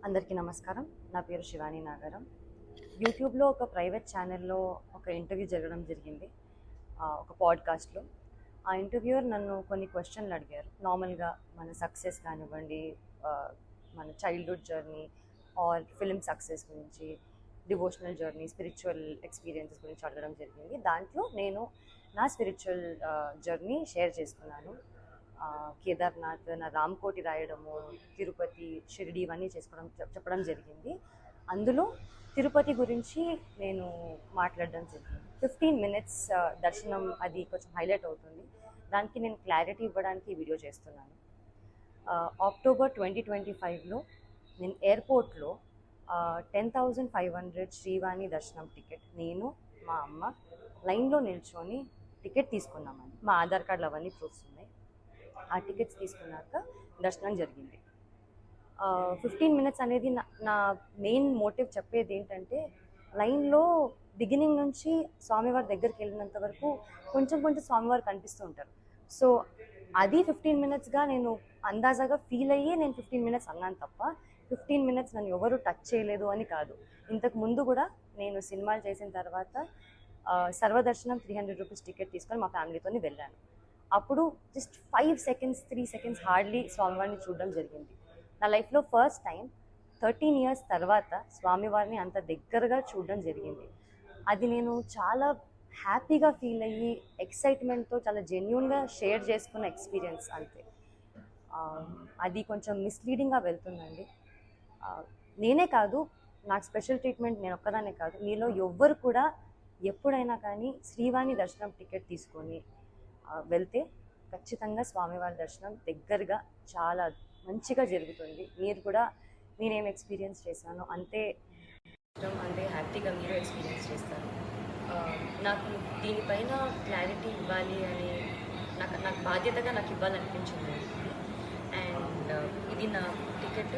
అందరికీ నమస్కారం. నా పేరు శివాని నాగరం. యూట్యూబ్లో ఒక ప్రైవేట్ ఛానల్లో ఒక ఇంటర్వ్యూ జరగడం జరిగింది, ఒక పాడ్కాస్ట్లో. ఆ ఇంటర్వ్యూయర్ నన్ను కొన్ని క్వశ్చన్లు అడిగారు. నార్మల్గా మన సక్సెస్ కానివ్వండి, ఆ, మన childhood journey or film success గురించి, డివోషనల్ జర్నీ, స్పిరిచువల్ ఎక్స్పీరియన్సెస్ గురించి అడగడం జరిగింది. దాంట్లో నేను నా స్పిరిచువల్ జర్నీ షేర్ చేసుకున్నాను. కేదార్నాథ్, నా రామ్కోటి రాయడము, తిరుపతి, షిరిడి ఇవన్నీ చెప్పడం జరిగింది. అందులో తిరుపతి గురించి నేను మాట్లాడడం జరిగింది. 15 minutes దర్శనం అది కొంచెం హైలైట్ అవుతుంది. దానికి నేను క్లారిటీ ఇవ్వడానికి ఈ వీడియో చేస్తున్నాను. అక్టోబర్ 2025లో నేను ఎయిర్పోర్ట్లో 10,500 శ్రీవాణి దర్శనం టికెట్ నేను, మా అమ్మ లైన్లో నిల్చొని టికెట్ తీసుకున్నామని. మా ఆధార్ కార్డులు అవన్నీ ప్రూఫ్స్ ఉన్నాయి. ఆ టికెట్స్ తీసుకున్నాక దర్శనం జరిగింది. 15 minutes అనేది నా మెయిన్ మోటివ్ చెప్పేది ఏంటంటే, లైన్లో బిగినింగ్ నుంచి స్వామివారి దగ్గరికి వెళ్ళినంత వరకు కొంచెం కొంచెం స్వామివారు కనిపిస్తూ ఉంటారు. సో అది 15 minutesగా నేను అందాజాగా ఫీల్ అయ్యి నేను 15 minutes అన్నాను తప్ప 15 minutes నన్ను ఎవరు టచ్ చేయలేదు అని కాదు. ఇంతకు ముందు కూడా నేను సినిమాలు చేసిన తర్వాత సర్వదర్శనం 300 రూపీస్ టికెట్ తీసుకొని మా ఫ్యామిలీతో వెళ్ళాను. అప్పుడు జస్ట్ 5 seconds 3 seconds హార్డ్లీ స్వామివారిని చూడడం జరిగింది. నా లైఫ్లో ఫస్ట్ టైం 13 years తర్వాత స్వామివారిని అంత దగ్గరగా చూడడం జరిగింది. అది నేను చాలా హ్యాపీగా ఫీల్ అయ్యి ఎక్సైట్మెంట్తో చాలా జెన్యున్గా షేర్ చేసుకున్న ఎక్స్పీరియన్స్ అంతే. అది కొంచెం మిస్లీడింగ్గా వెళ్తుందండి. నేనే కాదు, నాకు స్పెషల్ ట్రీట్మెంట్ నేను ఒక్కదానే కాదు, మీలో ఎవ్వరు కూడా ఎప్పుడైనా కానీ శ్రీవాణి దర్శనం టికెట్ తీసుకొని వెళ్తే ఖచ్చితంగా స్వామివారి దర్శనం దగ్గరగా చాలా మంచిగా జరుగుతుంది. మీరు కూడా నేనేం ఎక్స్పీరియన్స్ చేశానో అంతే హ్యాపీగా మీరు ఎక్స్పీరియన్స్ చేస్తారు. నాకు దీనిపైన క్లారిటీ ఇవ్వాలి అని నాకు బాధ్యతగా నాకు ఇవ్వాలనిపించింది. అండ్ ఇది నా టికెట్